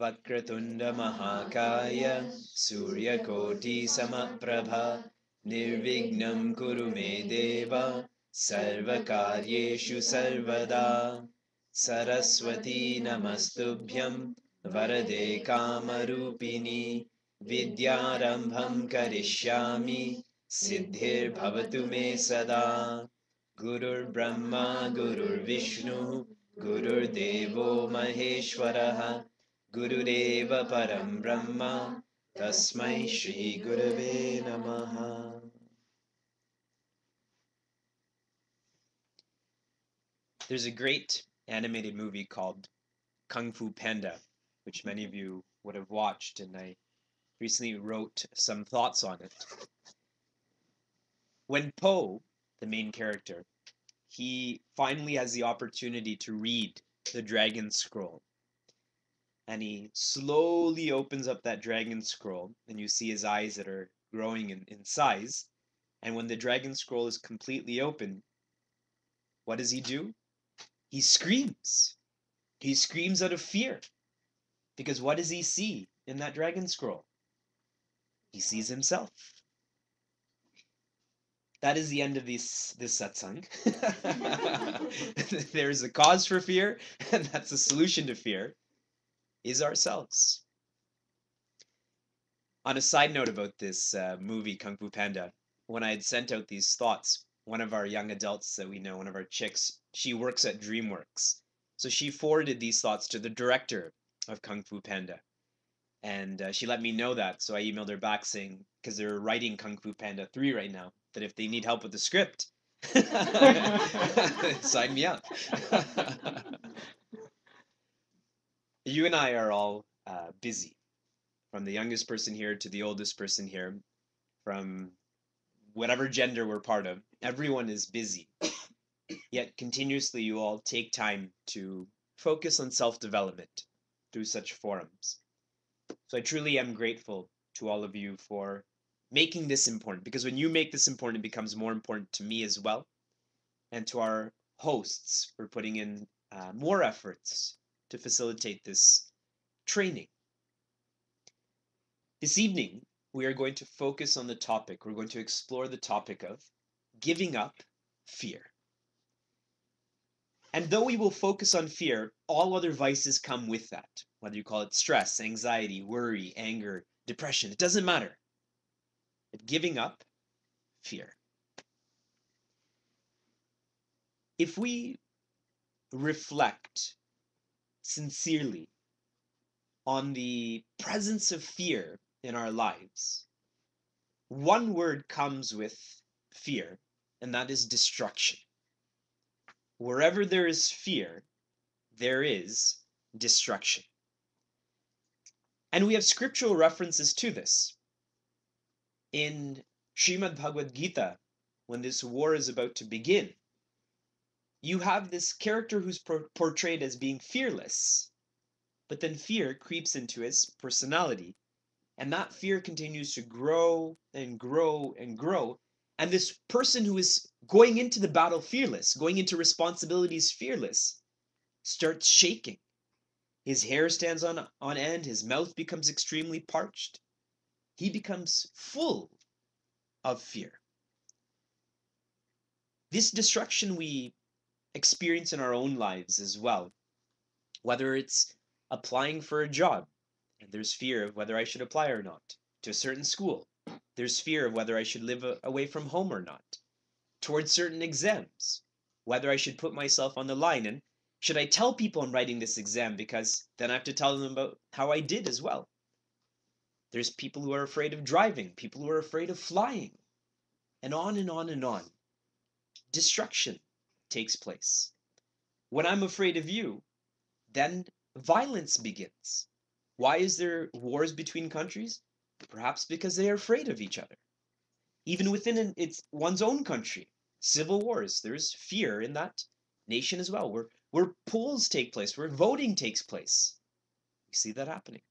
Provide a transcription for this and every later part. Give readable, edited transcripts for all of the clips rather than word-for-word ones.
Vakratunda Mahakaya Suryakoti Samaprabha Nirvignam Kuru Me Deva Sarvakaryeshu Sarvada Saraswati Namastubhyam Varade Kamarupini Vidyarambham Karishyami Siddhir Bhavatu Me Sada Gurur Brahma Gurur Vishnu Gurur Devo Maheshwaraha Gurudeva Param Brahma Tasmai Shri Gurave Namaha. There's a great animated movie called Kung Fu Panda, which many of you would have watched, and I recently wrote some thoughts on it. When Po, the main character, he finally has the opportunity to read the Dragon Scroll, and he slowly opens up that Dragon Scroll, and you see his eyes that are growing in size. And when the Dragon Scroll is completely open, what does he do? He screams. He screams out of fear. Because what does he see in that Dragon Scroll? He sees himself. That is the end of this satsang. There's a cause for fear, and that's the solution to fear, is ourselves. On a side note about this movie, Kung Fu Panda, when I had sent out these thoughts, one of our young adults that we know, one of our chicks, she works at DreamWorks. So she forwarded these thoughts to the director of Kung Fu Panda. And she let me know that. So I emailed her back saying, because they're writing Kung Fu Panda 3 right now, that if they need help with the script, sign me up. You and I are all busy, from the youngest person here to the oldest person here, from whatever gender we're part of. Everyone is busy. Yet continuously you all take time to focus on self-development through such forums. So I truly am grateful to all of you for making this important, because when you make this important, it becomes more important to me as well, and to our hosts for putting in more efforts to facilitate this training. This evening, we are going to focus on the topic, we're going to explore the topic of giving up fear. And though we will focus on fear, all other vices come with that. Whether you call it stress, anxiety, worry, anger, depression, it doesn't matter. But giving up fear. If we reflect sincerely on the presence of fear in our lives, one word comes with fear, and that is destruction. Wherever there is fear, there is destruction. And we have scriptural references to this. In Srimad Bhagavad Gita, when this war is about to begin, you have this character who's portrayed as being fearless, but then fear creeps into his personality, and that fear continues to grow and grow and grow. And this person who is going into the battle fearless, going into responsibilities fearless, starts shaking. His hair stands on end, his mouth becomes extremely parched. He becomes full of fear. This destruction we experience in our own lives as well, whether it's applying for a job, and there's fear of whether I should apply or not. To a certain school, there's fear of whether I should live away from home or not. Towards certain exams, whether I should put myself on the line, and should I tell people I'm writing this exam, because then I have to tell them about how I did as well. There's people who are afraid of driving, people who are afraid of flying, and on and on and on. Destruction takes place. When I'm afraid of you, then violence begins. Why is there wars between countries? Perhaps because they are afraid of each other. Even within it's one's own country, civil wars, there's fear in that nation as well, where polls take place, where voting takes place. We see that happening.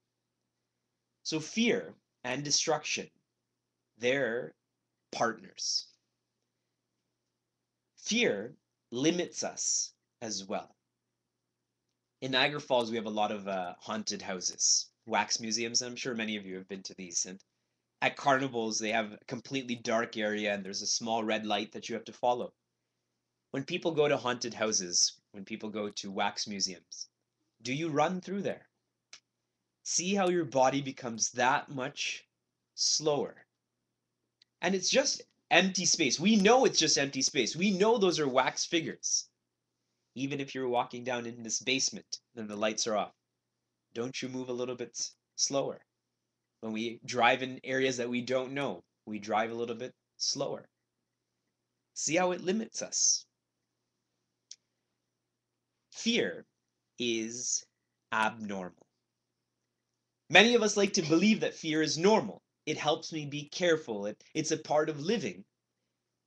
So fear and destruction, they're partners. Fear limits us as well. In Niagara Falls, we have a lot of haunted houses, wax museums, and I'm sure many of you have been to these. And at carnivals, they have a completely dark area and there's a small red light that you have to follow. When people go to haunted houses, when people go to wax museums, do you run through there? See how your body becomes that much slower. And it's just empty space. We know it's just empty space. We know those are wax figures. Even if you're walking down in this basement and the lights are off, don't you move a little bit slower? When we drive in areas that we don't know, we drive a little bit slower. See how it limits us. Fear is abnormal. Many of us like to believe that fear is normal. It helps me be careful. It's a part of living.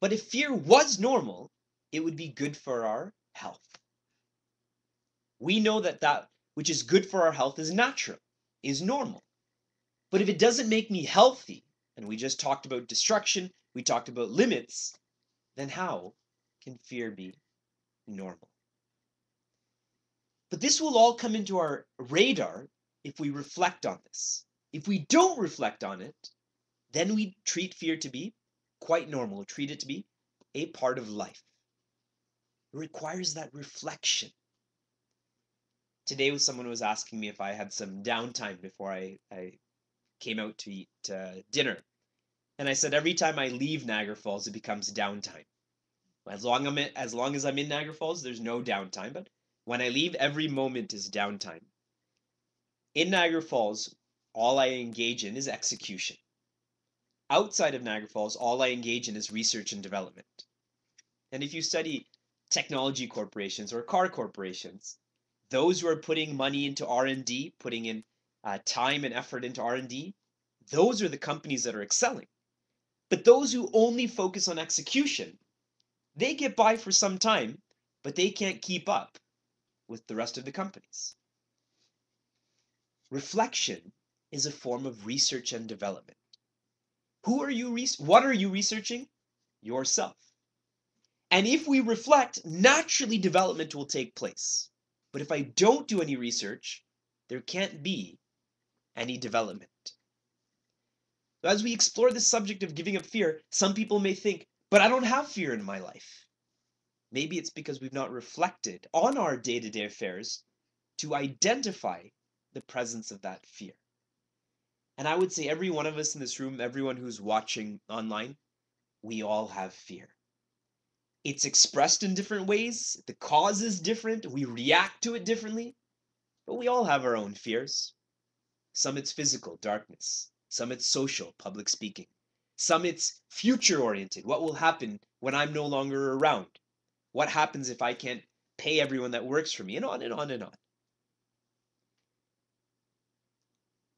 But if fear was normal, it would be good for our health. We know that that which is good for our health is natural, is normal. But if it doesn't make me healthy, and we just talked about destruction, we talked about limits, then how can fear be normal? But this will all come into our radar if we reflect on this. If we don't reflect on it, then we treat fear to be quite normal, treat it to be a part of life. It requires that reflection. Today, someone was asking me if I had some downtime before I came out to eat dinner. And I said every time I leave Niagara Falls, it becomes downtime. As long as I'm in Niagara Falls, there's no downtime. But when I leave, every moment is downtime. In Niagara Falls, all I engage in is execution. Outside of Niagara Falls, all I engage in is research and development. And if you study technology corporations or car corporations, those who are putting money into R&D, putting in time and effort into R&D, those are the companies that are excelling. But those who only focus on execution, they get by for some time, but they can't keep up with the rest of the companies. Reflection is a form of research and development. What are you researching? Yourself. And if we reflect, naturally development will take place. But if I don't do any research, there can't be any development. As we explore this subject of giving up fear, some people may think, but I don't have fear in my life. Maybe it's because we've not reflected on our day-to-day affairs to identify the presence of that fear. And I would say every one of us in this room, everyone who's watching online, we all have fear. It's expressed in different ways. The cause is different. We react to it differently. But we all have our own fears. Some it's physical, darkness. Some it's social, public speaking. Some it's future-oriented. What will happen when I'm no longer around? What happens if I can't pay everyone that works for me? And on and on and on.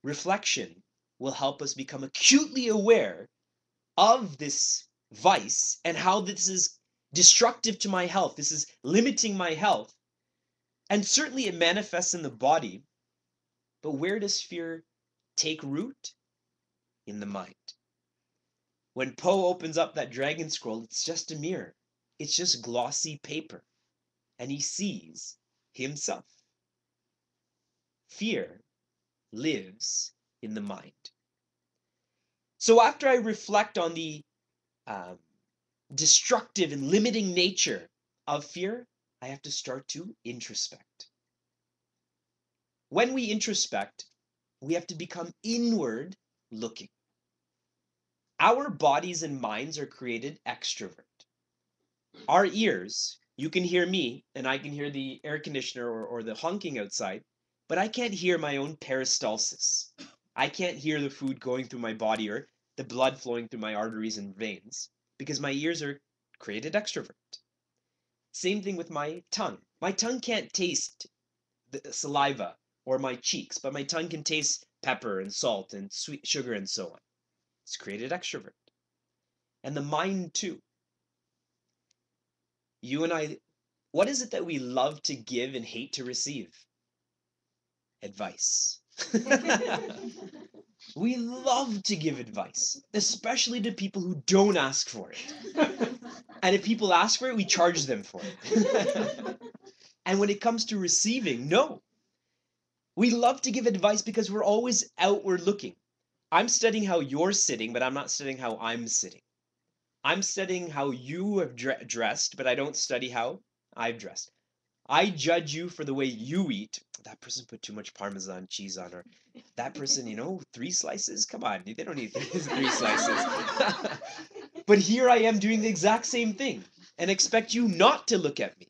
Reflection will help us become acutely aware of this vice and how this is destructive to my health. This is limiting my health. And certainly it manifests in the body. But where does fear take root? In the mind. When Poe opens up that dragon scroll, it's just a mirror. It's just glossy paper. And he sees himself. Fear lives in the mind. So after I reflect on the destructive and limiting nature of fear, I have to start to introspect. When we introspect, we have to become inward looking. Our bodies and minds are created extrovert. Our ears, you can hear me and I can hear the air conditioner or the honking outside, but I can't hear my own peristalsis. I can't hear the food going through my body or the blood flowing through my arteries and veins because my ears are created extrovert. Same thing with my tongue. My tongue can't taste the saliva or my cheeks, but my tongue can taste pepper and salt and sweet sugar and so on. It's created extrovert. And the mind too. You and I, what is it that we love to give and hate to receive? Advice. We love to give advice, especially to people who don't ask for it. And if people ask for it, we charge them for it. And when it comes to receiving, no, We love to give advice because we're always outward looking. I'm studying how you're sitting, but I'm not studying how I'm sitting. I'm studying how you have dressed, but I don't study how I've dressed. I judge you for the way you eat. That person put too much Parmesan cheese on her. That person, 3 slices? Come on, they don't need three slices. But here I am doing the exact same thing and expect you not to look at me.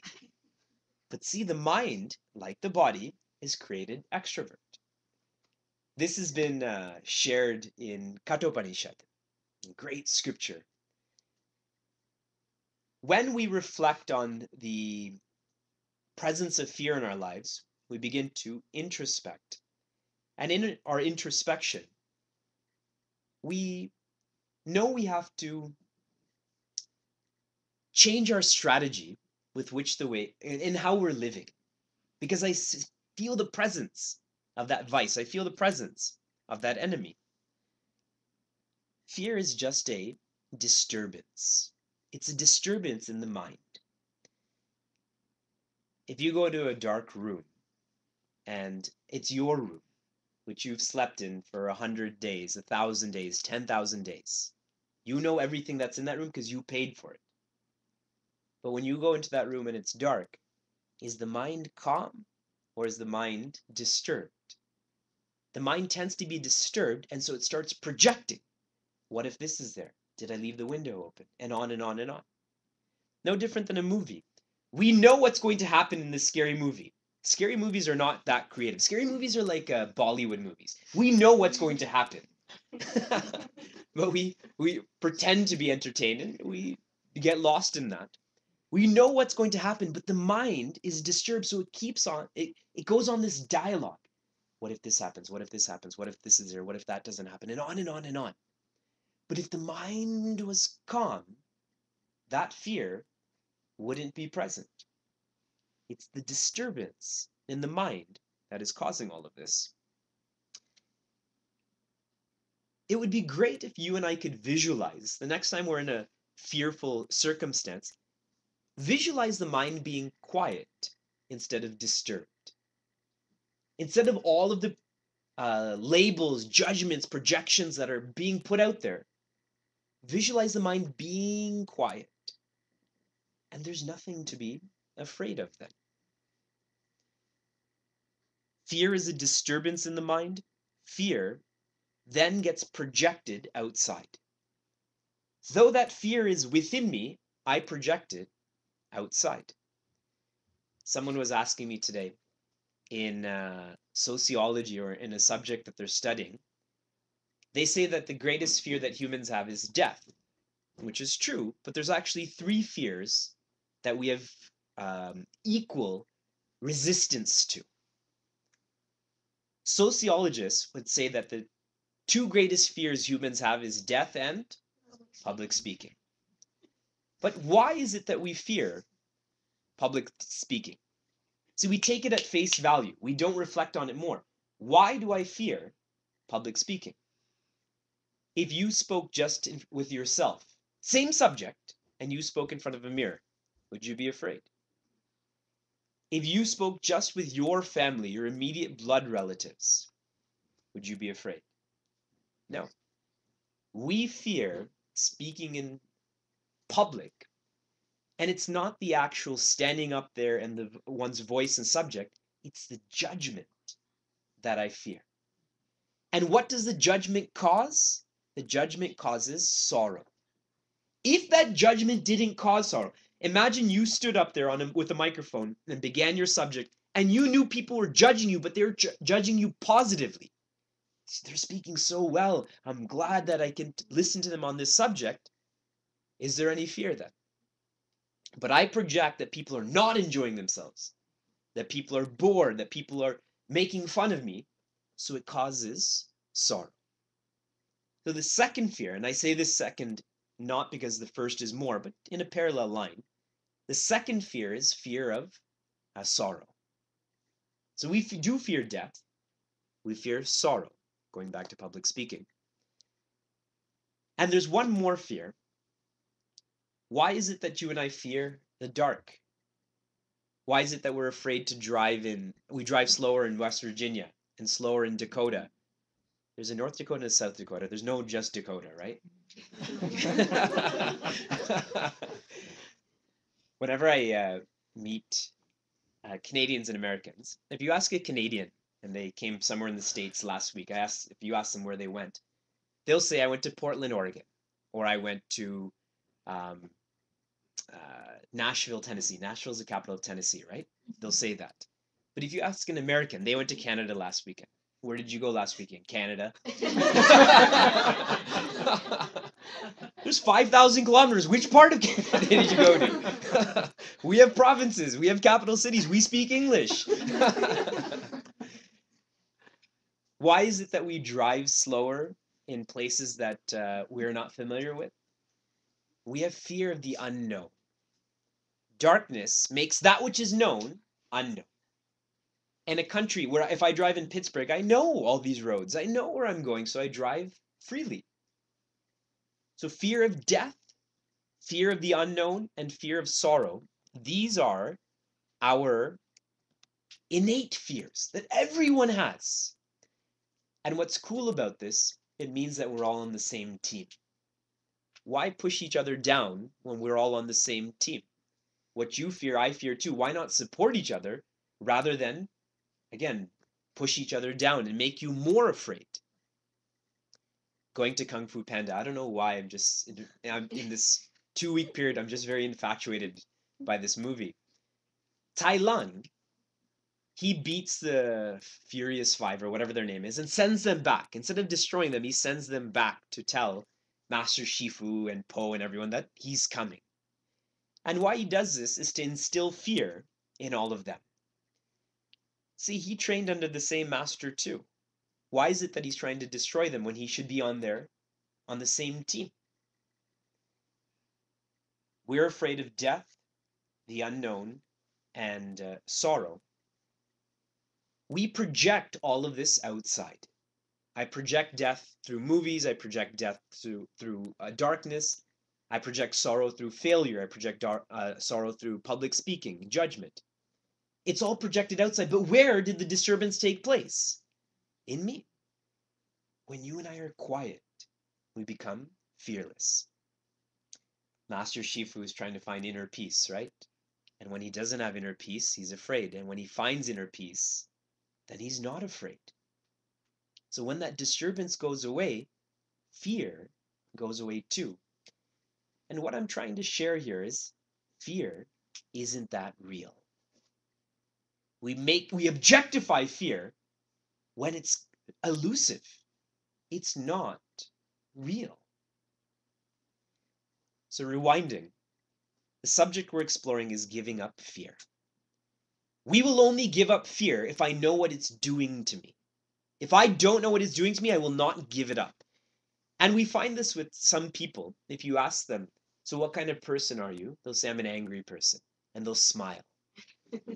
But see, the mind, like the body, is created extrovert. This has been shared in Kathopanishad, great scripture. When we reflect on the presence of fear in our lives, we begin to introspect. And in our introspection, we know we have to change our strategy with which the way in how we're living. Because feel the presence of that vice. I feel the presence of that enemy. Fear is just a disturbance. It's a disturbance in the mind. If you go to a dark room and it's your room, which you've slept in for 100 days, 1,000 days, 10,000 days, you know everything that's in that room because you paid for it. But when you go into that room and it's dark, is the mind calm or is the mind disturbed? The mind tends to be disturbed, and so it starts projecting. What if this is there? Did I leave the window open? And on and on and on. No different than a movie. We know what's going to happen in this scary movie. Scary movies are not that creative. Scary movies are like Bollywood movies. We know what's going to happen. But we pretend to be entertained and we get lost in that. We know what's going to happen, but the mind is disturbed, so it keeps on, it goes on this dialogue. What if this happens? What if this happens? What if this is there? What if that doesn't happen? And on and on and on. But if the mind was calm, that fear wouldn't be present. It's the disturbance in the mind that is causing all of this. It would be great if you and I could visualize the next time we're in a fearful circumstance, visualize the mind being quiet instead of disturbed. Instead of all of the labels, judgments, projections that are being put out there, visualize the mind being quiet. And there's nothing to be afraid of then. Fear is a disturbance in the mind. Fear then gets projected outside. Though that fear is within me, I project it outside. Someone was asking me today in sociology or in a subject that they're studying, they say that the greatest fear that humans have is death, which is true, but there's actually 3 fears that we have equal resistance to. Sociologists would say that the 2 greatest fears humans have is death and public speaking. But why is it that we fear public speaking? So we take it at face value. We don't reflect on it more. Why do I fear public speaking? If you spoke just with yourself, same subject, and you spoke in front of a mirror, would you be afraid? If you spoke just with your family, your immediate blood relatives, would you be afraid? No. We fear speaking in public, and it's not the actual standing up there and one's voice and subject, it's the judgment that I fear. And what does the judgment cause? The judgment causes sorrow. If that judgment didn't cause sorrow, imagine you stood up there with a microphone and began your subject, and you knew people were judging you, but they're judging you positively. They're speaking so well. I'm glad that I can listen to them on this subject. Is there any fear then? But I project that people are not enjoying themselves, that people are bored, that people are making fun of me, so it causes sorrow. So the second fear, and I say this second not because the first is more, but in a parallel line, the second fear is fear of sorrow. So we do fear death, we fear sorrow, going back to public speaking. And there's one more fear. Why is it that you and I fear the dark? Why is it that we're afraid to drive we drive slower in West Virginia and slower in Dakota. There's a North Dakota and a South Dakota. There's no just Dakota, right? Whenever I meet Canadians and Americans, if you ask a Canadian and they came somewhere in the States last week, if you ask them where they went, they'll say, I went to Portland, Oregon, or I went to um, Nashville, Tennessee. Nashville is the capital of Tennessee, right? They'll say that. But if you ask an American, they went to Canada last weekend. Where did you go last weekend? Canada. There's 5,000 kilometers. Which part of Canada did you go to? We have provinces. We have capital cities. We speak English. Why is it that we drive slower in places that we're not familiar with? We have fear of the unknown. Darkness makes that which is known unknown. In a country where if I drive in Pittsburgh, I know all these roads. I know where I'm going, so I drive freely. So fear of death, fear of the unknown, and fear of sorrow, these are our innate fears that everyone has. And what's cool about this, it means that we're all on the same team. Why push each other down when we're all on the same team? What you fear, I fear too. Why not support each other rather than, again, push each other down and make you more afraid? Going to Kung Fu Panda, I don't know why, I'm in this 2-week period, I'm just very infatuated by this movie. Tai Lung, he beats the Furious Five or whatever their name is and sends them back. Instead of destroying them, he sends them back to tell Master Shifu and Po and everyone that he's coming. And why he does this is to instill fear in all of them. See, he trained under the same master too. Why is it that he's trying to destroy them when he should be on the same team? We're afraid of death, the unknown, and sorrow. We project all of this outside. I project death through movies. I project death through darkness. I project sorrow through failure. I project sorrow through public speaking, judgment. It's all projected outside. But where did the disturbance take place? In me. When you and I are quiet, we become fearless. Master Shifu is trying to find inner peace, right? And when he doesn't have inner peace, he's afraid. And when he finds inner peace, then he's not afraid. So when that disturbance goes away, fear goes away too. And what I'm trying to share here is fear isn't that real. We objectify fear when it's elusive. It's not real. So rewinding, the subject we're exploring is giving up fear. We will only give up fear if I know what it's doing to me. If I don't know what it's doing to me, I will not give it up. And we find this with some people. If you ask them, so what kind of person are you? They'll say, I'm an angry person. And they'll smile.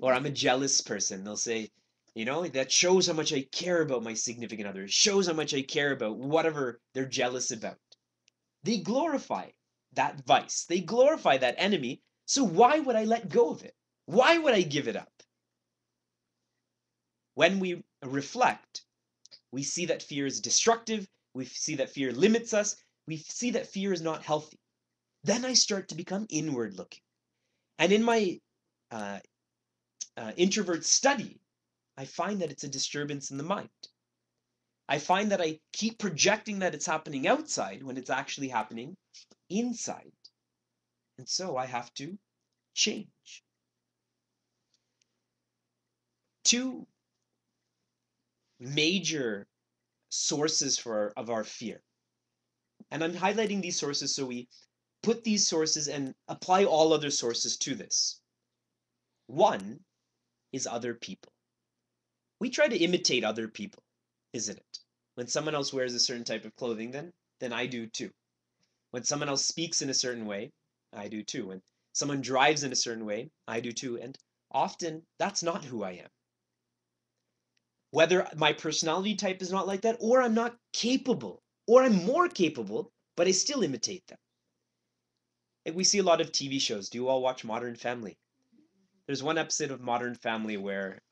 Or I'm a jealous person. They'll say, that shows how much I care about my significant other. It shows how much I care about whatever they're jealous about. They glorify that vice. They glorify that enemy. So why would I let go of it? Why would I give it up? When we reflect, we see that fear is destructive. We see that fear limits us. We see that fear is not healthy. Then I start to become inward looking. And in my introvert study, I find that it's a disturbance in the mind. I find that I keep projecting that it's happening outside when it's actually happening inside. And so I have to change. Two major sources of our fear. And I'm highlighting these sources so we put these sources and apply all other sources to this. One is other people. We try to imitate other people, isn't it? When someone else wears a certain type of clothing, then I do too. When someone else speaks in a certain way, I do too. When someone drives in a certain way, I do too. And often that's not who I am. Whether my personality type is not like that, or I'm not capable, or I'm more capable, but I still imitate them. Like we see a lot of TV shows. Do you all watch Modern Family? There's one episode of Modern Family where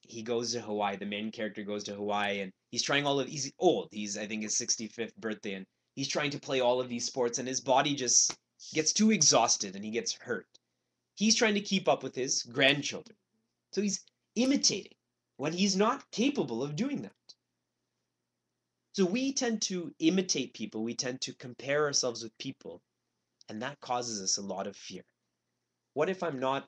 he goes to Hawaii. The main character goes to Hawaii, and he's trying all of. He's old. He's, I think, his 65th birthday, and he's trying to play all of these sports, and his body just gets too exhausted, and he gets hurt. He's trying to keep up with his grandchildren, so he's imitating when he's not capable of doing that. So we tend to imitate people. We tend to compare ourselves with people, and that causes us a lot of fear. What if I'm not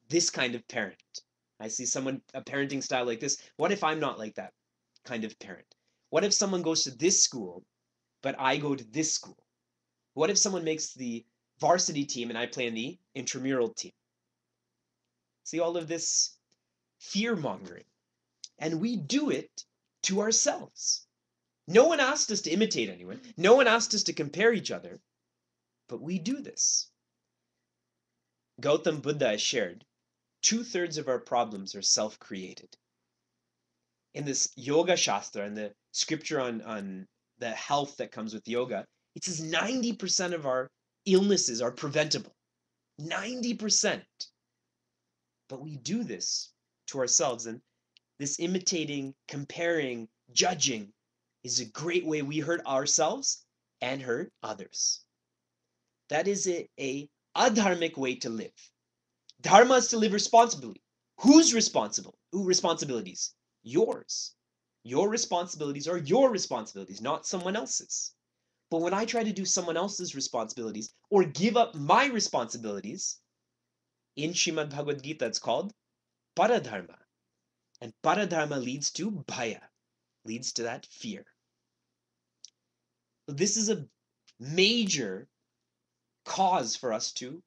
this kind of parent? I see someone, a parenting style like this. What if I'm not like that kind of parent? What if someone goes to this school, but I go to this school? What if someone makes the varsity team and I play in the intramural team? See all of this fear mongering. And we do it to ourselves. No one asked us to imitate anyone. No one asked us to compare each other, but we do this. Gautam Buddha has shared 2/3 of our problems are self-created. In this Yoga Shastra and the scripture on the health that comes with yoga, it says 90% of our illnesses are preventable. 90%. But we do this to ourselves, and this imitating, comparing, judging is a great way we hurt ourselves and hurt others. That is a adharmic way to live. Dharma is to live responsibly. Who's responsible? Who responsibilities? Yours. Your responsibilities are your responsibilities, not someone else's. But when I try to do someone else's responsibilities or give up my responsibilities, in Srimad Bhagavad Gita it's called paradharma. And paradharma leads to bhaya, leads to that fear. This is a major cause for us to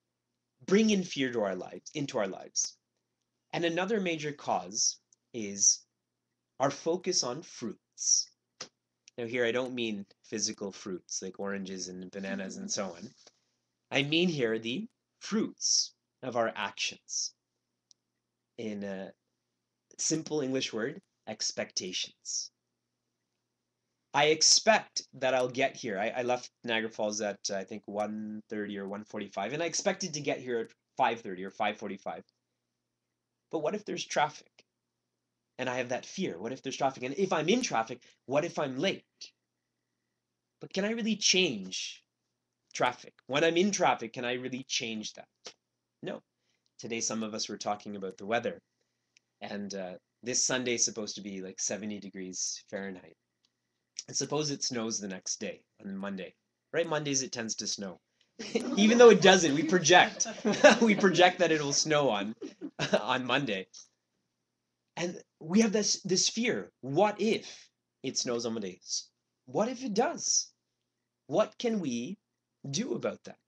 bring in fear to our lives, into our lives. And another major cause is our focus on fruits. Now here I don't mean physical fruits like oranges and bananas and so on. I mean here the fruits of our actions. In a simple English word, expectations. I expect that I'll get here. I left Niagara Falls at I think 1:30 or 1:45, and I expected to get here at 5:30 or 5:45. But what if there's traffic? And I have that fear. What if there's traffic? And if I'm in traffic, what if I'm late? But can I really change traffic? When I'm in traffic, can I really change that? No. Today, some of us were talking about the weather. And this Sunday is supposed to be like 70 degrees Fahrenheit. And suppose it snows the next day, on Monday. Right? Mondays it tends to snow. Even though it doesn't, we project. We project that it will snow on Monday. And we have this fear. What if it snows on Mondays? What if it does? What can we do about that?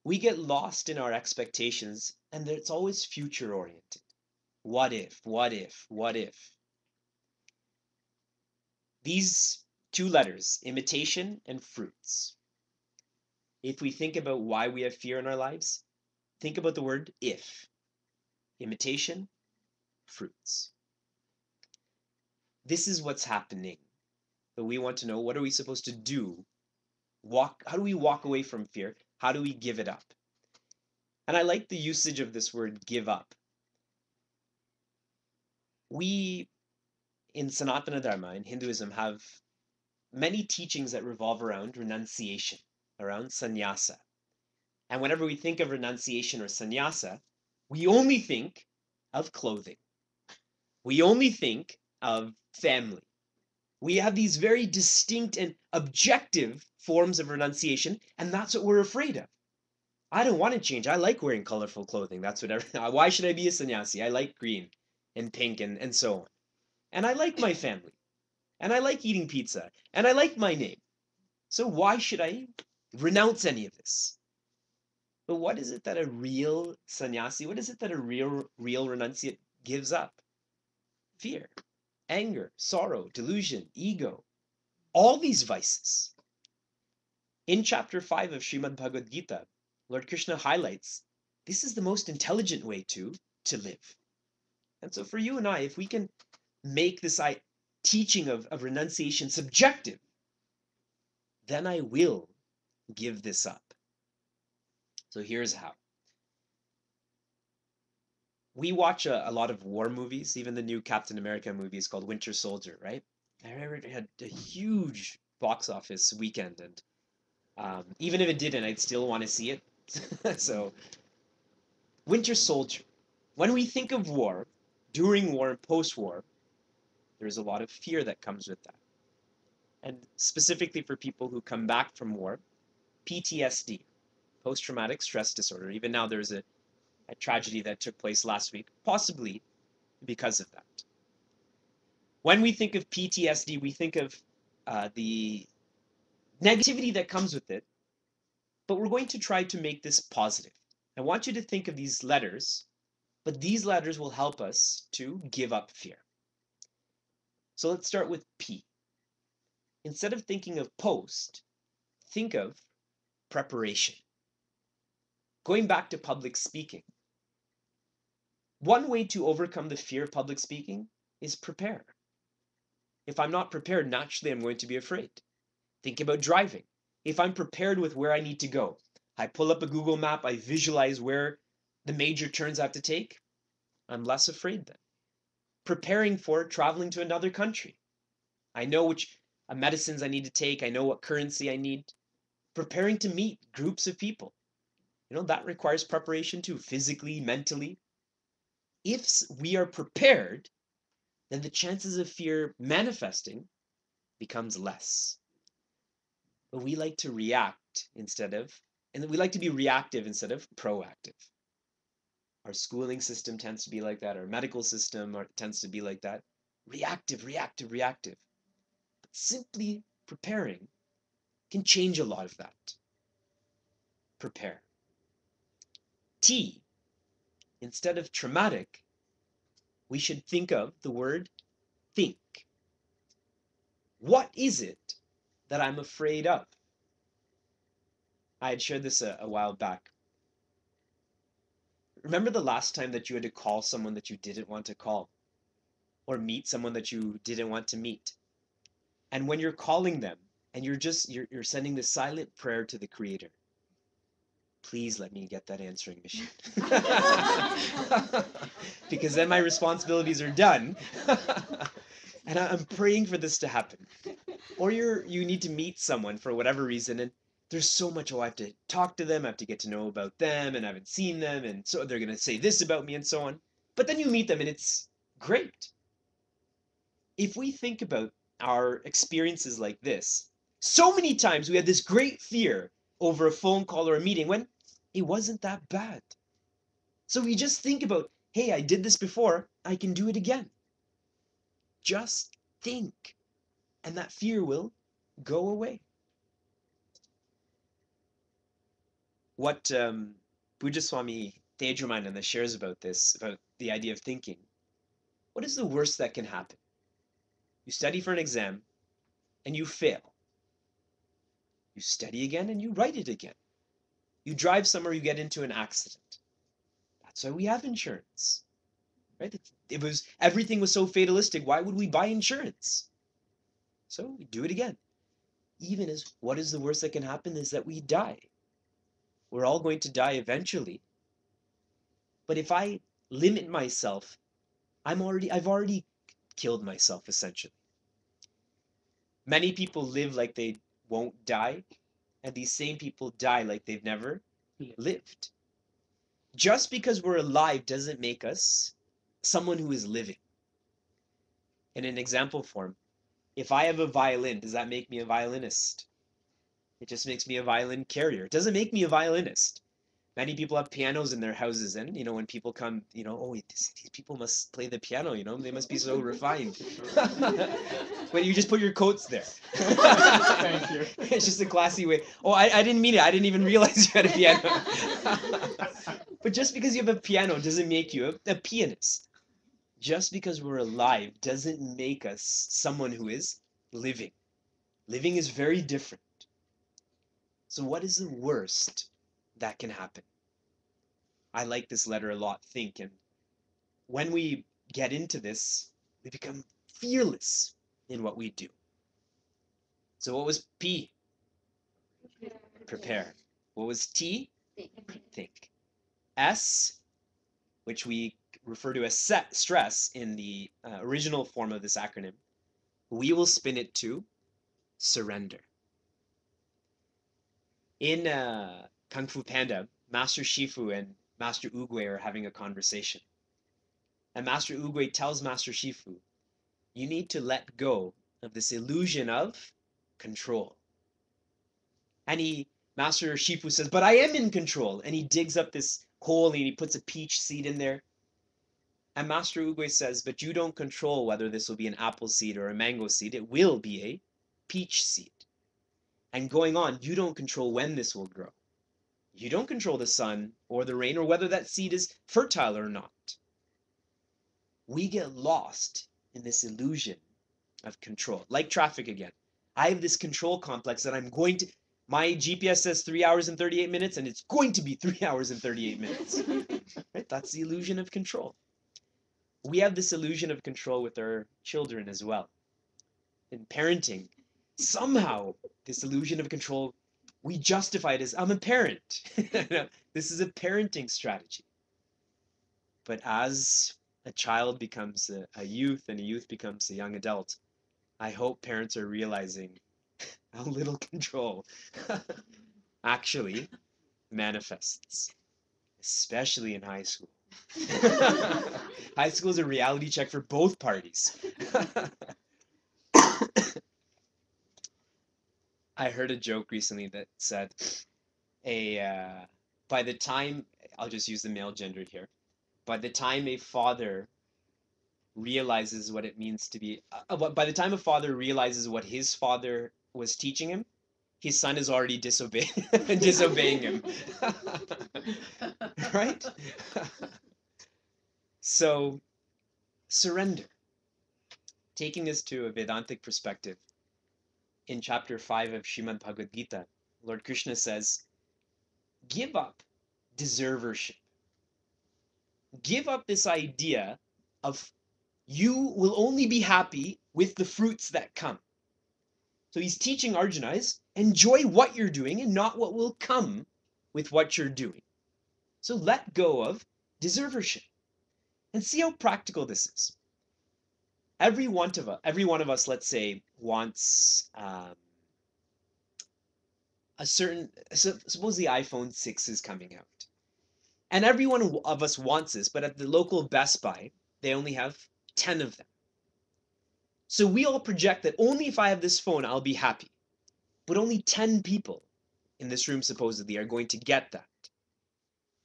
We get lost in our expectations, and it's always future oriented. What if, what if, what if? These two letters, imitation and fruits. If we think about why we have fear in our lives, think about the word if. Imitation, fruits. This is what's happening. But we want to know, what are we supposed to do? How do we walk away from fear? How do we give it up? And I like the usage of this word, give up. We, in Sanatana Dharma, in Hinduism, have many teachings that revolve around renunciation, around sannyasa. And whenever we think of renunciation or sannyasa, we only think of clothing. We only think of family. We have these very distinct and objective forms of renunciation, and that's what we're afraid of. I don't want to change. I like wearing colorful clothing. That's why should I be a sannyasi? I like green and pink and so on. And I like my family. And I like eating pizza. And I like my name. So why should I renounce any of this? But what is it that a real sannyasi, what is it that a real renunciate gives up? Fear, anger, sorrow, delusion, ego, all these vices. In chapter 5 of Srimad Bhagavad Gita, Lord Krishna highlights this is the most intelligent way to live. And so for you and I, if we can make this teaching of renunciation subjective, then I will give this up. So here's how. We watch a lot of war movies. Even the new Captain America movie is called Winter Soldier, right? I remember it had a huge box office weekend, and even if it didn't, I'd still want to see it. So, Winter Soldier. When we think of war, during war and post-war, there's a lot of fear that comes with that. And specifically for people who come back from war, PTSD, post-traumatic stress disorder. Even now, there's a tragedy that took place last week, possibly because of that. When we think of PTSD, we think of the negativity that comes with it, but we're going to try to make this positive. I want you to think of these letters, but these letters will help us to give up fear. So let's start with P. Instead of thinking of post, think of preparation. Going back to public speaking, one way to overcome the fear of public speaking is prepare. If I'm not prepared, naturally I'm going to be afraid. Think about driving. If I'm prepared with where I need to go, I pull up a Google map, I visualize where the major turns I have to take, I'm less afraid then. Preparing for traveling to another country. I know which medicines I need to take, I know what currency I need. Preparing to meet groups of people. That requires preparation too, physically, mentally. If we are prepared, then the chances of fear manifesting becomes less. But we like to react and we like to be reactive instead of proactive. Our schooling system tends to be like that. Our medical system tends to be like that. Reactive, reactive, reactive. But simply preparing can change a lot of that. Prepare. T, instead of traumatic, we should think of the word think. What is it that I'm afraid of? I had shared this a while back. Remember the last time that you had to call someone that you didn't want to call, or meet someone that you didn't want to meet? And when you're calling them and you're sending this silent prayer to the Creator, please let me get that answering machine. Because then my responsibilities are done. And I'm praying for this to happen. Or you need to meet someone for whatever reason, and there's so much, I have to talk to them, I have to get to know about them, and I haven't seen them, and so they're gonna say this about me and so on. But then you meet them and it's great. If we think about our experiences like this, so many times we had this great fear over a phone call or a meeting when it wasn't that bad. So we just think about, hey, I did this before, I can do it again. Just think, and that fear will go away. What Pujaswami Tejamananda shares about this, about the idea of thinking. What is the worst that can happen? You study for an exam and you fail. You study again and you write it again. You drive somewhere, you get into an accident. That's why we have insurance, right? Everything was so fatalistic. Why would we buy insurance? So we do it again. Even as what is the worst that can happen is that we die. We're all going to die eventually. But if I limit myself, I've already killed myself essentially. Many people live like they won't die, and these same people die like they've never lived. Just because we're alive doesn't make us someone who is living. In an example form, if I have a violin, does that make me a violinist? It just makes me a violin carrier. It doesn't make me a violinist. Many people have pianos in their houses, and when people come, oh, these people must play the piano, they must be so refined. But you just put your coats there. Thank you. It's just a classy way. Oh, I didn't mean it. I didn't even realize you had a piano. But just because you have a piano doesn't make you a pianist. Just because we're alive doesn't make us someone who is living. Living is very different. So what is the worst that can happen? I like this letter a lot, think, and when we get into this, we become fearless in what we do. So what was P? Prepare. What was T? Think. S, which we refer to as stress in the original form of this acronym, we will spin it to surrender. In Kung Fu Panda, Master Shifu and Master Oogway are having a conversation. And Master Oogway tells Master Shifu, you need to let go of this illusion of control. And Master Shifu says, but I am in control. And he digs up this hole and he puts a peach seed in there. And Master Oogway says, but you don't control whether this will be an apple seed or a mango seed. It will be a peach seed. And going on, you don't control when this will grow. You don't control the sun or the rain or whether that seed is fertile or not. We get lost in this illusion of control. Like traffic again. I have this control complex that my GPS says 3 hours and 38 minutes, and it's going to be 3 hours and 38 minutes. Right? That's the illusion of control. We have this illusion of control with our children as well. In parenting, somehow this illusion of control, we justify it as, I'm a parent. This is a parenting strategy. But as a child becomes a youth and a youth becomes a young adult, I hope parents are realizing how little control actually manifests, especially in high school. High school is a reality check for both parties. I heard a joke recently that said, by the time, I'll just use the male gender here, by the time a father realizes what it means to be, by the time a father realizes what his father was teaching him, his son is already disobeying him. Right? So, surrender. Taking this to a Vedantic perspective, in chapter 5 of Srimad Bhagavad Gita, Lord Krishna says, give up deservership. Give up this idea of you will only be happy with the fruits that come. So he's teaching Arjuna, enjoy what you're doing and not what will come with what you're doing. So let go of deservership. And see how practical this is. Every one of us, let's say, wants a certain, suppose the iPhone 6 is coming out. And every one of us wants this, but at the local Best Buy, they only have 10 of them. So we all project that only if I have this phone, I'll be happy. But only 10 people in this room supposedly are going to get that.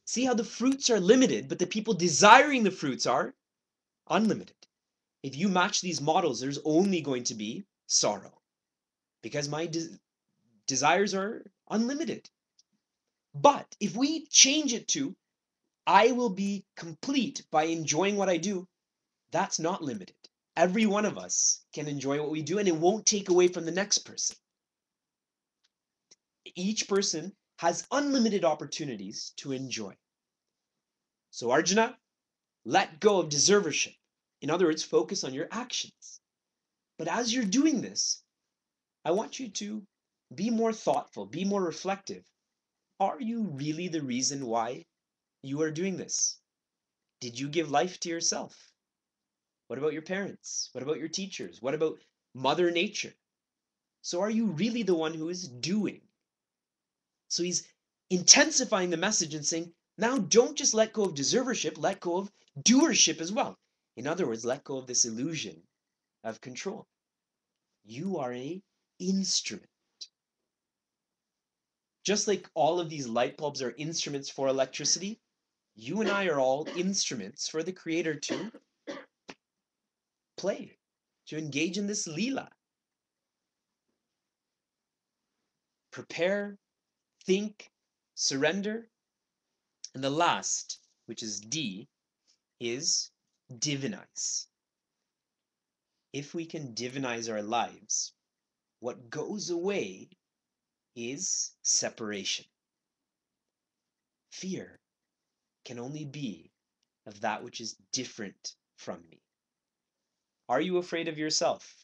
See how the fruits are limited, but the people desiring the fruits are unlimited. If you match these models, there's only going to be sorrow because my desires are unlimited. But if we change it to, I will be complete by enjoying what I do, that's not limited. Every one of us can enjoy what we do and it won't take away from the next person. Each person has unlimited opportunities to enjoy. So Arjuna, let go of deservership. In other words, focus on your actions. But as you're doing this, I want you to be more thoughtful, be more reflective. Are you really the reason why you are doing this? Did you give life to yourself? What about your parents? What about your teachers? What about Mother Nature? So are you really the one who is doing? So he's intensifying the message and saying, now don't just let go of deservership, let go of doership as well. In other words, let go of this illusion of control. You are an instrument. Just like all of these light bulbs are instruments for electricity, you and I are all instruments for the Creator to play, to engage in this lila. Prepare, think, surrender. And the last, which is D, is divinize. If we can divinize our lives, what goes away is separation. Fear can only be of that which is different from me. Are you afraid of yourself?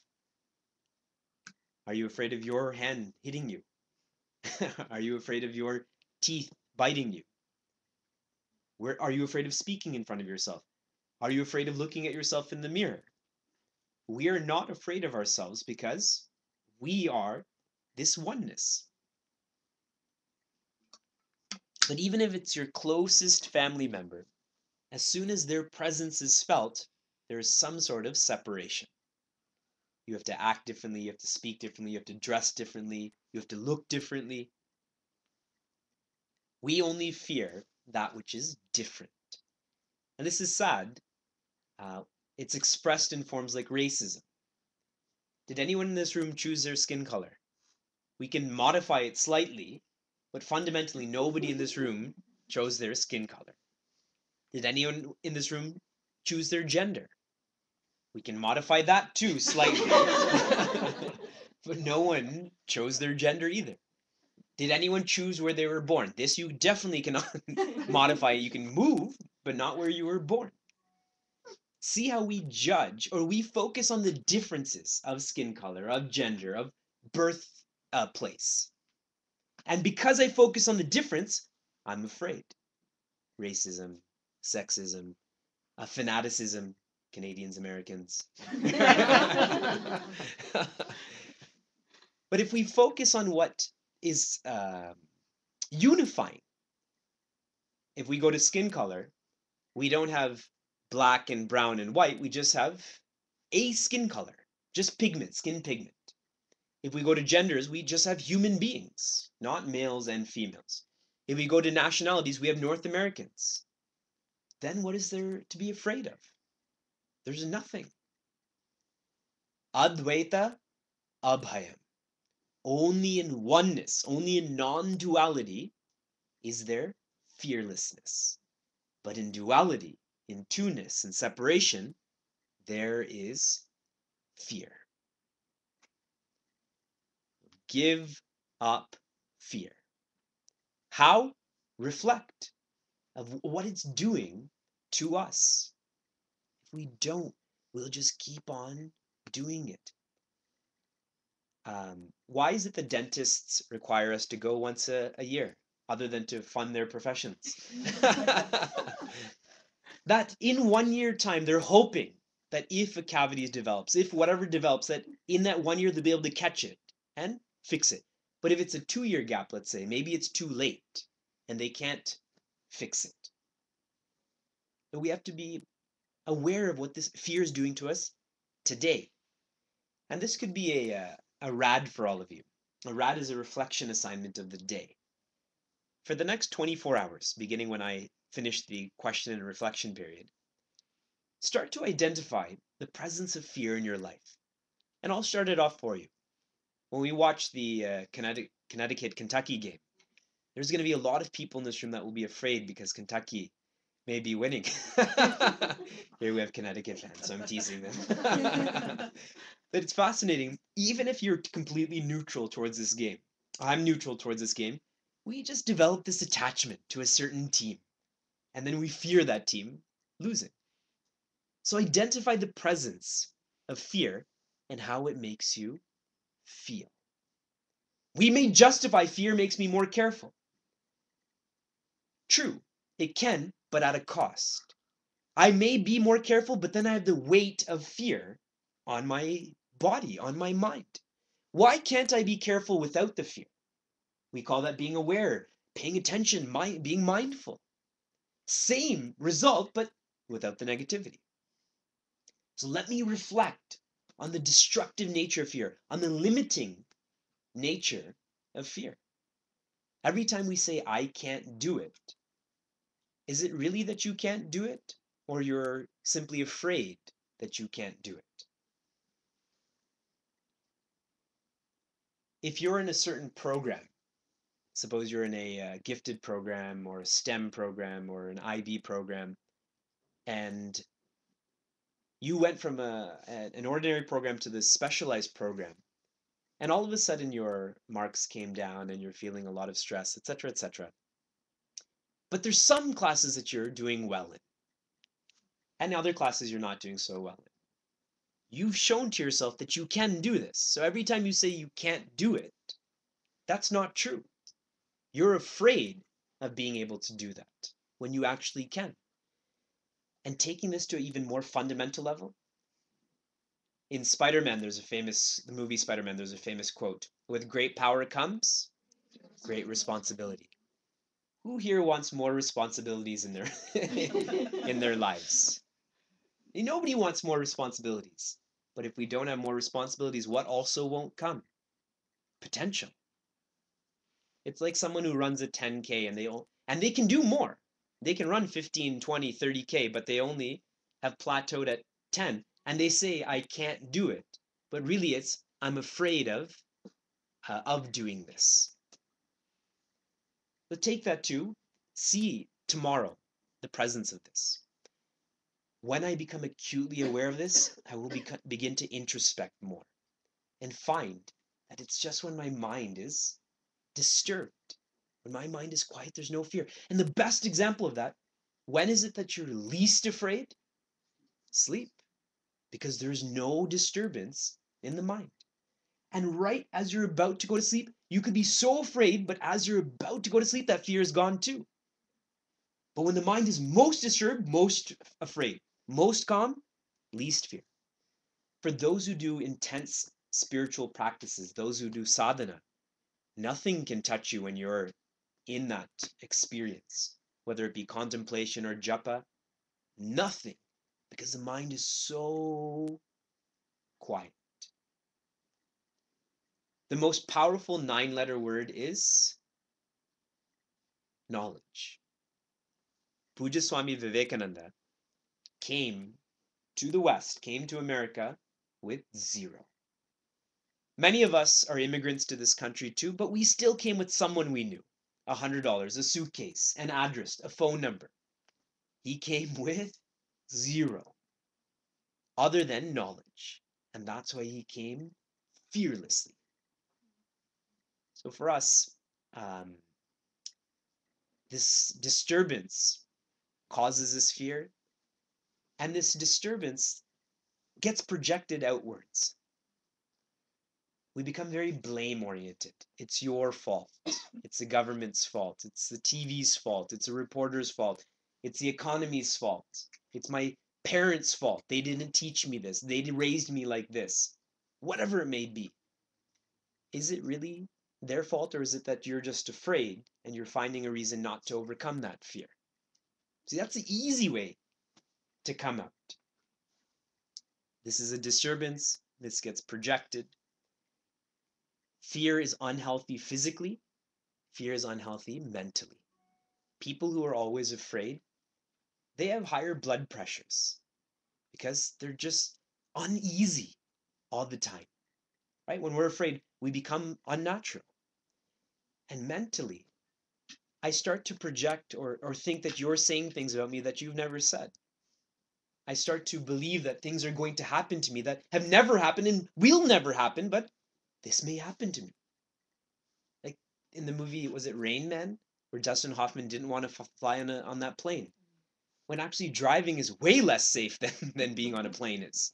Are you afraid of your hand hitting you? Are you afraid of your teeth biting you? Are you afraid of speaking in front of yourself? Are you afraid of looking at yourself in the mirror? We are not afraid of ourselves because we are this oneness. But even if it's your closest family member, as soon as their presence is felt, there is some sort of separation. You have to act differently, you have to speak differently, you have to dress differently, you have to look differently. We only fear that which is different. And this is sad. Uh, it's expressed in forms like racism. Did anyone in this room choose their skin color? We can modify it slightly, but fundamentally, nobody in this room chose their skin color. Did anyone in this room choose their gender? We can modify that too slightly, but no one chose their gender either. Did anyone choose where they were born? This you definitely cannot modify. You can move, but not where you were born. See how we judge or we focus on the differences of skin color, of gender, of birth place. And because I focus on the difference, I'm afraid. Racism, sexism, fanaticism, Canadians, Americans. But if we focus on what is unifying, if we go to skin color, we don't have black and brown and white, we just have a skin color, just pigment, skin pigment. If we go to genders, we just have human beings, not males and females. If we go to nationalities, we have North Americans. Then what is there to be afraid of? There's nothing. Advaita Abhayam. Only in oneness, only in non-duality is there fearlessness. But in duality, in two-ness and separation, there is fear. Give up fear. How? Reflect of what it's doing to us. If we don't, we'll just keep on doing it. Why is it the dentists require us to go once a year, other than to fund their professions? That in 1 year time, they're hoping that if a cavity develops, if whatever develops, that in that 1 year they'll be able to catch it and fix it. But if it's a 2 year gap, let's say, maybe it's too late and they can't fix it. But we have to be aware of what this fear is doing to us today. And this could be a RAD for all of you. A RAD is a reflection assignment of the day. For the next 24 hours, beginning when I finish the question and reflection period, start to identify the presence of fear in your life. And I'll start it off for you. When we watch the Connecticut-Kentucky game, there's going to be a lot of people in this room that will be afraid because Kentucky may be winning. Here we have Connecticut fans, so I'm teasing them. But it's fascinating, even if you're completely neutral towards this game, I'm neutral towards this game, we just develop this attachment to a certain team, and then we fear that team losing. So identify the presence of fear and how it makes you feel. We may justify fear makes me more careful. True, it can, but at a cost. I may be more careful, but then I have the weight of fear on my body, on my mind. Why can't I be careful without the fear? We call that being aware, paying attention, being mindful. Same result, but without the negativity. So let me reflect on the destructive nature of fear, on the limiting nature of fear. Every time we say, I can't do it, is it really that you can't do it? Or you're simply afraid that you can't do it? If you're in a certain program, suppose you're in a gifted program or a STEM program or an IB program, and you went from an ordinary program to this specialized program, and all of a sudden your marks came down and you're feeling a lot of stress, etc., etc. But there's some classes that you're doing well in, and other classes you're not doing so well in. You've shown to yourself that you can do this. So every time you say you can't do it, that's not true. You're afraid of being able to do that when you actually can. And taking this to an even more fundamental level, in Spider-Man, the movie Spider-Man, there's a famous quote, with great power comes great responsibility. Who here wants more responsibilities in their in their lives? Nobody wants more responsibilities. But if we don't have more responsibilities, what also won't come? Potential. It's like someone who runs a 10K and they can do more. They can run 15, 20, 30K, but they only have plateaued at 10 and they say I can't do it. But really it's I'm afraid of doing this. But take that too. See tomorrow the presence of this. When I become acutely aware of this, I will begin to introspect more and find that it's just when my mind is disturbed. When my mind is quiet, there's no fear. And the best example of that, when is it that you're least afraid? Sleep. Because there's no disturbance in the mind. And right as you're about to go to sleep, you could be so afraid, but as you're about to go to sleep, that fear is gone too. But when the mind is most disturbed, most afraid, most calm, least fear. For those who do intense spiritual practices, those who do sadhana, nothing can touch you when you're in that experience, whether it be contemplation or japa, nothing, because the mind is so quiet. The most powerful 9-letter word is knowledge. Puja Swami Vivekananda came to the West, came to America with 0. Many of us are immigrants to this country too, but we still came with someone we knew. $100, a suitcase, an address, a phone number. He came with 0, other than knowledge. And that's why he came fearlessly. So for us, this disturbance causes this fear, and this disturbance gets projected outwards. We become very blame oriented. It's your fault. It's the government's fault. It's the TV's fault. It's a reporter's fault. It's the economy's fault. It's my parents' fault. They didn't teach me this. They raised me like this. Whatever it may be. Is it really their fault, or is it that you're just afraid and you're finding a reason not to overcome that fear? See, that's the easy way to come out. This is a disturbance. This gets projected. Fear is unhealthy physically. Fear is unhealthy mentally. People who are always afraid, they have higher blood pressures because they're just uneasy all the time, right? When we're afraid, we become unnatural. And mentally, I start to project or think that you're saying things about me that you've never said. I start to believe that things are going to happen to me that have never happened and will never happen, but this may happen to me. Like in the movie, was it Rain Man? Where Dustin Hoffman didn't want to fly on that plane. When actually driving is way less safe than being on a plane is.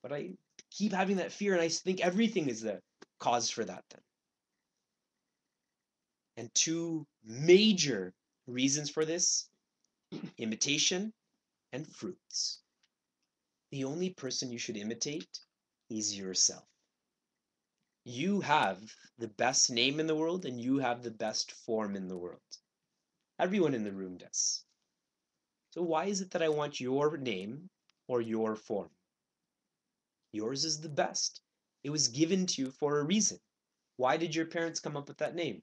But I keep having that fear and I think everything is the cause for that then. And 2 major reasons for this, imitation and fruits. The only person you should imitate is yourself. You have the best name in the world and you have the best form in the world. Everyone in the room does. So why is it that I want your name or your form? Yours is the best. It was given to you for a reason. Why did your parents come up with that name?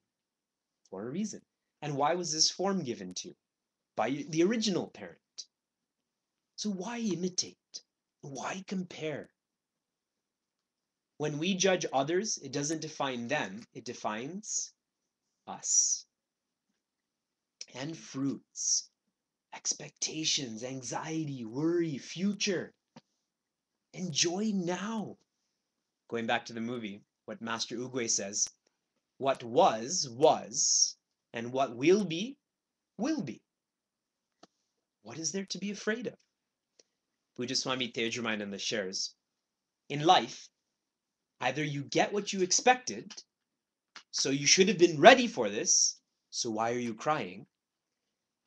For a reason. And why was this form given to you? By the original parent. So why imitate? Why compare? When we judge others, it doesn't define them, it defines us. And fruits, expectations, anxiety, worry, future. Enjoy now. Going back to the movie, what Master Ugwe says, what was, and what will be, will be. What is there to be afraid of? Pujaswami Tejamananda shares, in life, either you get what you expected, so you should have been ready for this, so why are you crying?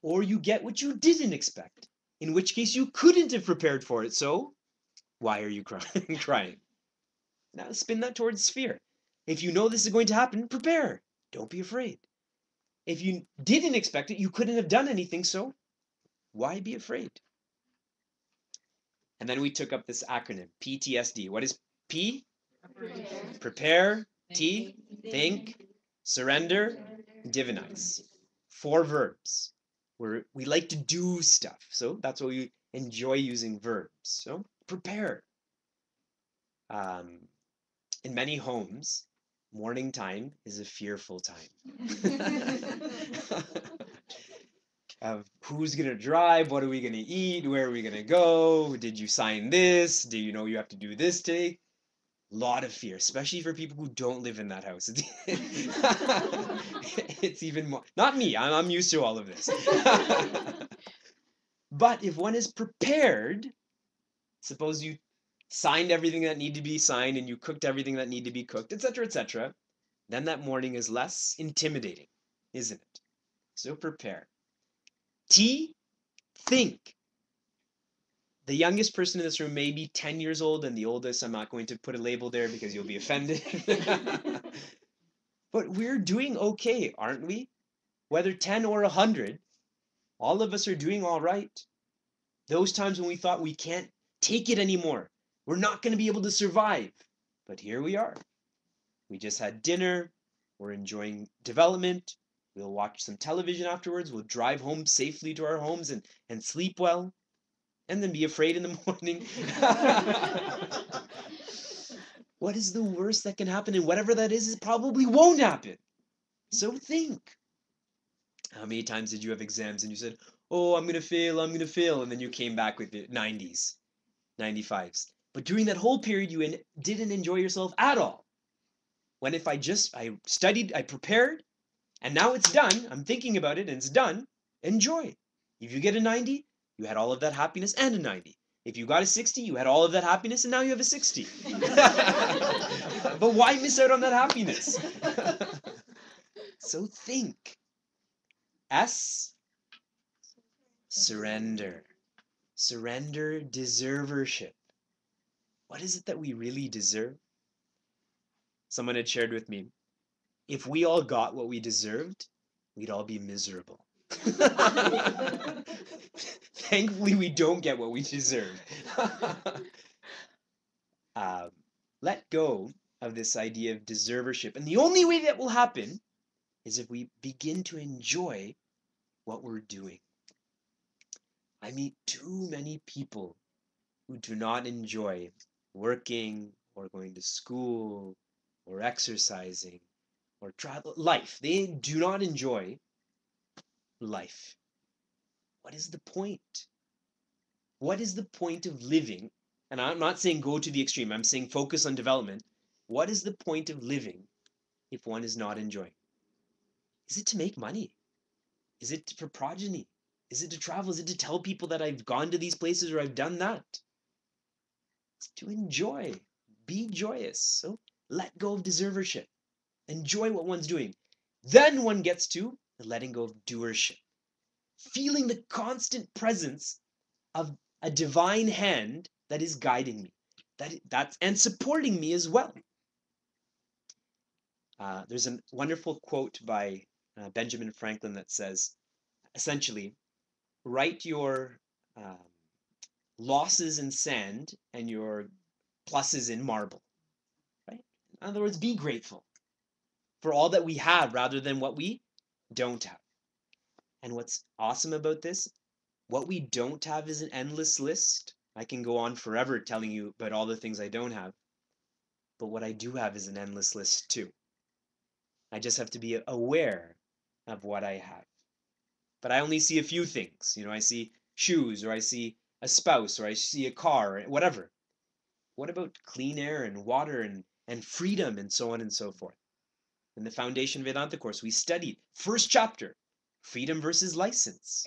Or you get what you didn't expect, in which case you couldn't have prepared for it. So why are you crying? crying? Now spin that towards fear. If you know this is going to happen, prepare. Don't be afraid. If you didn't expect it, you couldn't have done anything, so why be afraid? And then we took up this acronym, PTSD. What is P? Prepare. T? Think. Surrender. Divinize. 4 verbs. We like to do stuff, so that's why we enjoy using verbs. So prepare. In many homes, morning time is a fearful time. Of who's gonna drive, what are we gonna eat, where are we gonna go, did you sign this, do you know you have to do this today? Lot of fear, especially for people who don't live in that house. It's even more, not me, I'm used to all of this. But if one is prepared, suppose you signed everything that needed to be signed and you cooked everything that needed to be cooked, etc., then that morning is less intimidating, isn't it? So prepare. T, think. The youngest person in this room may be 10 years old, and the oldest, I'm not going to put a label there because you'll be offended. But we're doing okay, aren't we? Whether 10 or 100, all of us are doing all right. Those times when we thought we can't take it anymore, we're not going to be able to survive. But here we are. We just had dinner, we're enjoying development, we'll watch some television afterwards, we'll drive home safely to our homes and sleep well, and then be afraid in the morning. What is the worst that can happen? And whatever that is, it probably won't happen. So think. How many times did you have exams and you said, oh, I'm going to fail, I'm going to fail, and then you came back with the 90s, 95s. But during that whole period, you didn't enjoy yourself at all. When if I studied, I prepared, and now it's done, I'm thinking about it, and it's done, enjoy. If you get a 90, you had all of that happiness and a 90. If you got a 60, you had all of that happiness, and now you have a 60. But why miss out on that happiness? So think. S, surrender. Surrender deservership. What is it that we really deserve? Someone had shared with me, if we all got what we deserved, we'd all be miserable. Thankfully, we don't get what we deserve. Let go of this idea of deservership. And the only way that will happen is if we begin to enjoy what we're doing. I meet too many people who do not enjoy working or going to school or exercising or travel life. They do not enjoy life. What is the point? What is the point of living? And I'm not saying go to the extreme, I'm saying focus on development. What is the point of living if one is not enjoying? Is it to make money? Is it for progeny? Is it to travel? Is it to tell people that I've gone to these places or I've done that? It's to enjoy, be joyous. So let go of deservership. Enjoy what one's doing. Then one gets to letting go of doership. Feeling the constant presence of a divine hand that is guiding me, that's and supporting me as well. There's a wonderful quote by Benjamin Franklin that says, essentially, write your losses in sand and your pluses in marble. Right? In other words, be grateful for all that we have rather than what we don't have. And what's awesome about this, what we don't have is an endless list. I can go on forever telling you about all the things I don't have. But what I do have is an endless list too. I just have to be aware of what I have. But I only see a few things. I see shoes, or I see a spouse, or I see a car, or whatever. What about clean air and water and freedom and so on and so forth? In the Foundation Vedanta course, we studied first chapter, freedom versus license.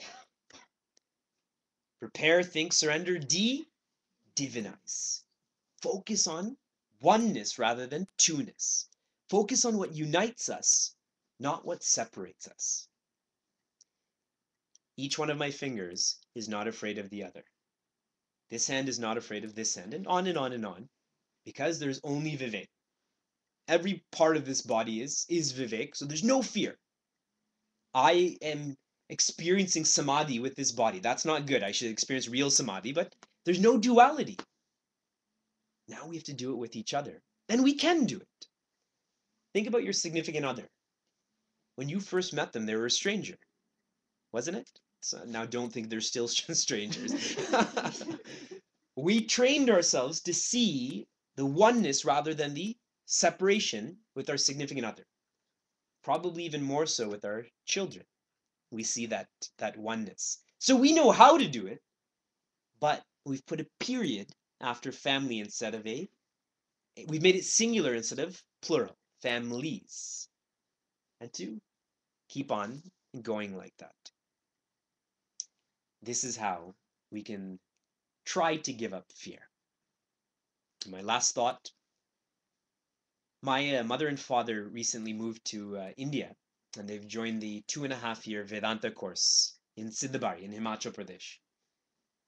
Prepare, think, surrender. D, divinize. Focus on oneness rather than two-ness. Focus on what unites us, not what separates us. Each one of my fingers is not afraid of the other. This hand is not afraid of this hand, and on and on and on, because there's only Vivek. Every part of this body is Vivek, so there's no fear. I am experiencing samadhi with this body. That's not good. I should experience real samadhi, but there's no duality. Now we have to do it with each other. And we can do it. Think about your significant other. When you first met them, they were a stranger, wasn't it? So now don't think they're still strangers. We trained ourselves to see the oneness rather than the separation with our significant other. Probably even more so with our children. We see that oneness. So we know how to do it, but we've put a period after family instead of we've made it singular instead of plural, families. And to keep on going like that. This is how we can try to give up fear. My last thought, my mother and father recently moved to India, and they've joined the 2.5 year Vedanta course in Siddhabari in Himachal Pradesh.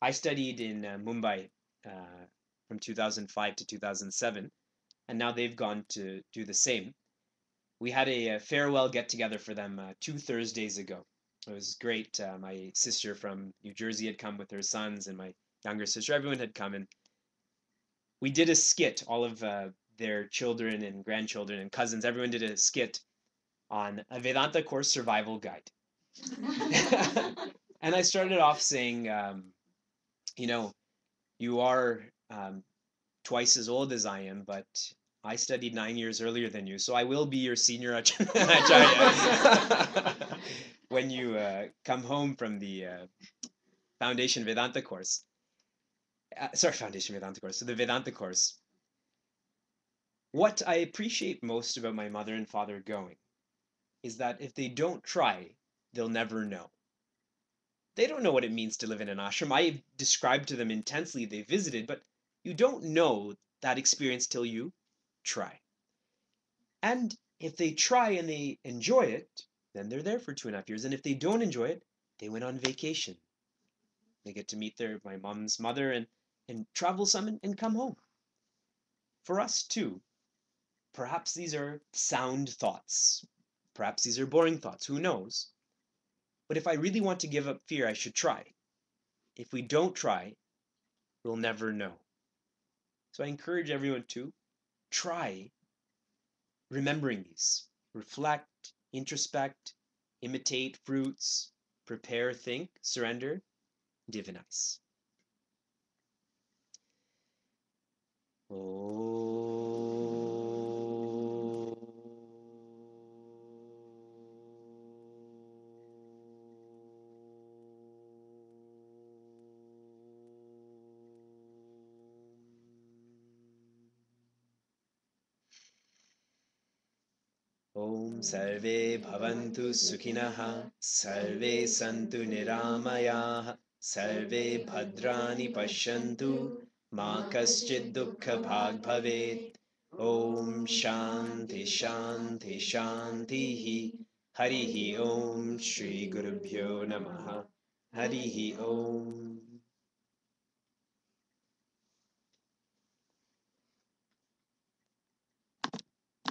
I studied in Mumbai from 2005 to 2007, and now they've gone to do the same. We had a farewell get together for them 2 Thursdays ago. It was great. My sister from New Jersey had come with her sons, and my younger sister. Everyone had come, and we did a skit. All of their children and grandchildren and cousins, everyone did a skit on a Vedanta course survival guide. And I started off saying, you know, you are twice as old as I am, but I studied 9 years earlier than you, so I will be your senior acharya when you come home from the Foundation Vedanta course. Foundation Vedanta course, so the Vedanta course. What I appreciate most about my mother and father going is that if they don't try, they'll never know. They don't know what it means to live in an ashram. I described to them intensely they visited, but you don't know that experience till you try. And if they try and they enjoy it, then they're there for 2.5 years. And if they don't enjoy it, they went on vacation. They get to meet my mom's mother and travel some and come home. For us too, perhaps these are sound thoughts. Perhaps these are boring thoughts. Who knows? But if I really want to give up fear, I should try. If we don't try, we'll never know. So I encourage everyone to try remembering these. Reflect, introspect, imitate fruits, prepare, think, surrender, divinize. Om Sarve Bhavantu Sukhinah Sarve Santu Niramayah Sarve Bhadrani Pashyantu Ma Kaschid Dukkha Bhag Bhavet. Om Shanti Shanti Shanti Harihi Om Shri Gurubhyo Namaha Harihi Om.